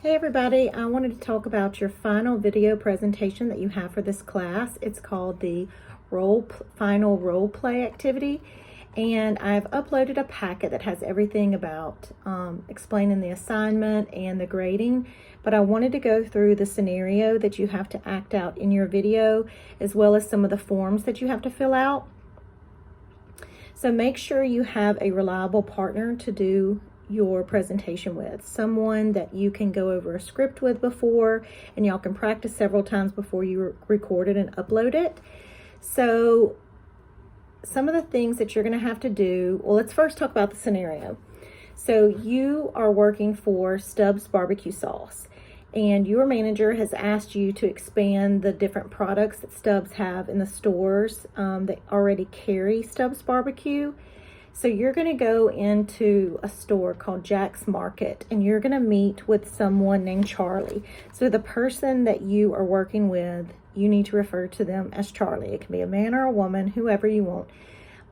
Hey everybody, I wanted to talk about your final video presentation that you have for this class. It's called the final role play activity, and I've uploaded a packet that has everything about explaining the assignment and the grading, but I wanted to go through the scenario that you have to act out in your video, as well as some of the forms that you have to fill out. So make sure you have a reliable partner to do your presentation with, someone that you can go over a script with before, and y'all can practice several times before you record it and upload it. So some of the things that you're going to have to do, well, let's first talk about the scenario. So you are working for Stubbs barbecue sauce, and your manager has asked you to expand the different products that Stubbs have in the stores that already carry Stubbs barbecue. So you're going to go into a store called Jack's Market, and you're going to meet with someone named Charlie. So the person that you are working with, you need to refer to them as Charlie. It can be a man or a woman, whoever you want.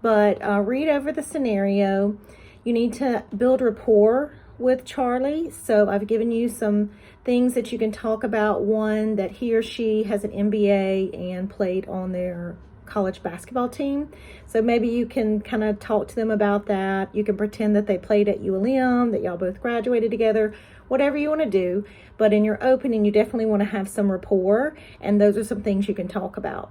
But read over the scenario. You need to build rapport with Charlie. So I've given you some things that you can talk about. One, that he or she has an MBA and played on their college basketball team. So maybe you can kind of talk to them about that. You can pretend that they played at ULM, that y'all both graduated together, whatever you want to do. But in your opening, you definitely want to have some rapport, and those are some things you can talk about.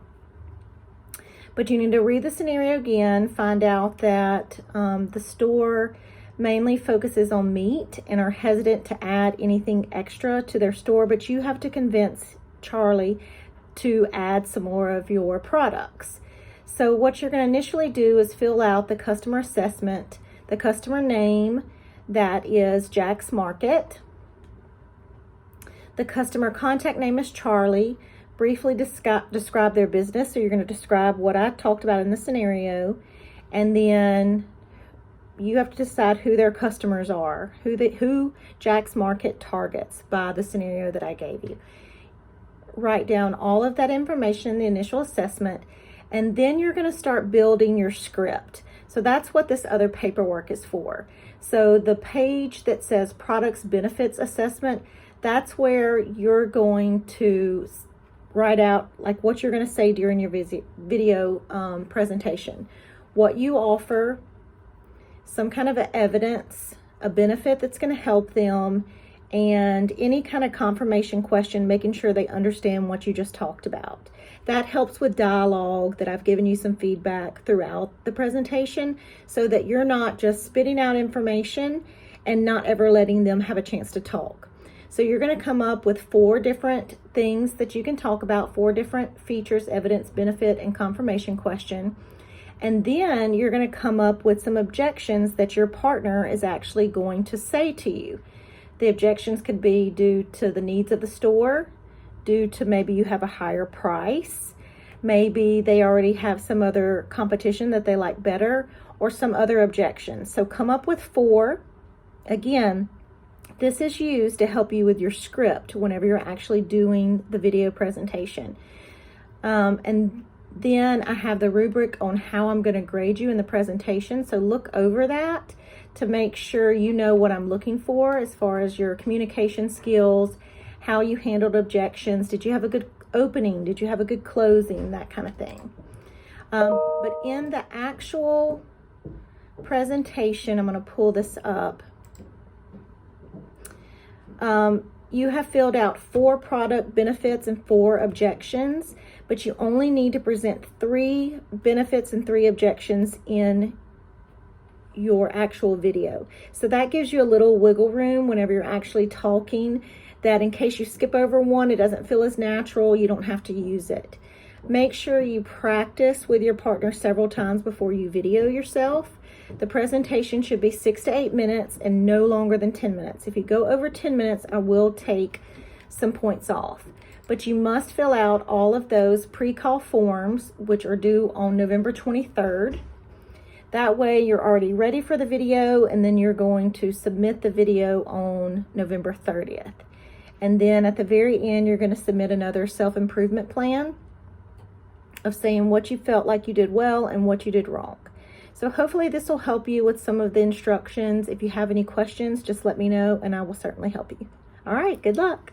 But you need to read the scenario again, find out that the store mainly focuses on meat and are hesitant to add anything extra to their store, but you have to convince Charlie to add some more of your products. So what you're going to initially do is fill out the customer assessment, the customer name, that is Jack's Market. The customer contact name is Charlie. Briefly describe their business. So you're going to describe what I talked about in the scenario, and then you have to decide who their customers are, who Jack's Market targets by the scenario that I gave you. Write down all of that information in the initial assessment, and then you're going to start building your script. So that's what this other paperwork is for. So the page that says products benefits assessment, that's where you're going to write out like what you're going to say during your video presentation, what you offer, some kind of evidence, a benefit that's going to help them, and any kind of confirmation question, making sure they understand what you just talked about. That helps with dialogue, that I've given you some feedback throughout the presentation, so that you're not just spitting out information and not ever letting them have a chance to talk. So you're going to come up with 4 different things that you can talk about, 4 different features, evidence, benefit, and confirmation question. And then you're going to come up with some objections that your partner is actually going to say to you. The objections could be due to the needs of the store, due to maybe you have a higher price, maybe they already have some other competition that they like better, or some other objections. So come up with 4. Again, this is used to help you with your script whenever you're actually doing the video presentation. And then I have the rubric on how I'm going to grade you in the presentation. So look over that to make sure you know what I'm looking for as far as your communication skills, how you handled objections, did you have a good opening, did you have a good closing, that kind of thing. But in the actual presentation, I'm going to pull this up. You have filled out 4 product benefits and 4 objections, but you only need to present 3 benefits and 3 objections in your actual video. So that gives you a little wiggle room whenever you're actually talking, that in case you skip over one, it doesn't feel as natural, you don't have to use it. Make sure you practice with your partner several times before you video yourself. The presentation should be 6 to 8 minutes and no longer than 10 minutes. If you go over 10 minutes, I will take some points off. But you must fill out all of those pre-call forms, which are due on November 23rd. That way you're already ready for the video, and then you're going to submit the video on November 30th. And then at the very end, you're going to submit another self-improvement plan of saying what you felt like you did well and what you did wrong. So hopefully this will help you with some of the instructions. If you have any questions, just let me know and I will certainly help you. All right, good luck.